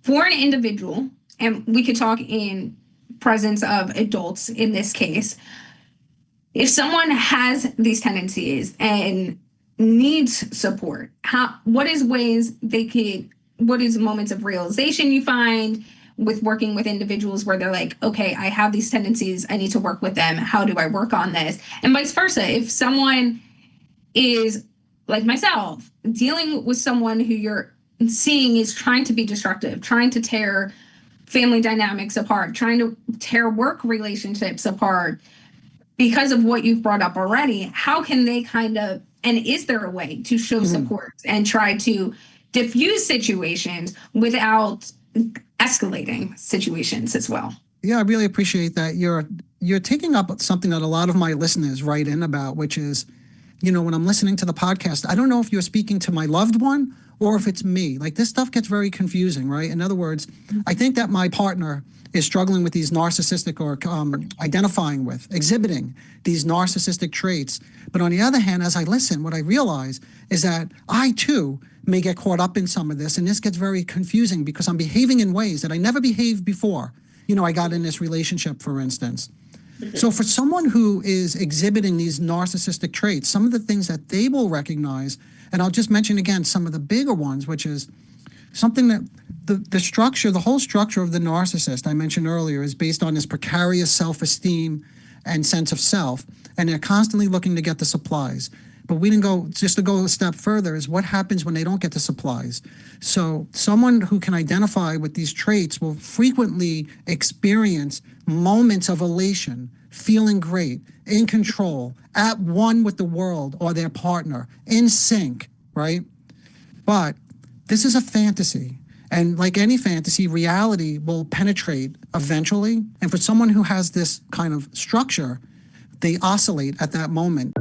for an individual, and we could talk in presence of adults in this case, if someone has these tendencies and needs support, what is moments of realization you find with working with individuals where they're like, okay, I have these tendencies, I need to work with them, how do I work on this? And vice versa, if someone is like myself, dealing with someone who you're seeing is trying to be destructive, trying to tear family dynamics apart, trying to tear work relationships apart because of what you've brought up already, how can they and is there a way to show support and try to diffuse situations without escalating situations as well? Yeah, I really appreciate that. You're taking up something that a lot of my listeners write in about, which is, when I'm listening to the podcast, I don't know if you're speaking to my loved one or if it's me. Like, this stuff gets very confusing, right? In other words, I think that my partner is struggling with these narcissistic or exhibiting these narcissistic traits. But on the other hand, as I listen, what I realize is that I too may get caught up in some of this. And this gets very confusing because I'm behaving in ways that I never behaved before. I got in this relationship, for instance. So for someone who is exhibiting these narcissistic traits, some of the things that they will recognize, and I'll just mention again some of the bigger ones, which is something that the whole structure of the narcissist I mentioned earlier is based on this precarious self-esteem and sense of self, and they're constantly looking to get the supplies. But we didn't go, just to go a step further, is what happens when they don't get the supplies. So someone who can identify with these traits will frequently experience moments of elation, feeling great, in control, at one with the world or their partner, in sync, right? But this is a fantasy. And like any fantasy, reality will penetrate eventually. And for someone who has this kind of structure, they oscillate at that moment.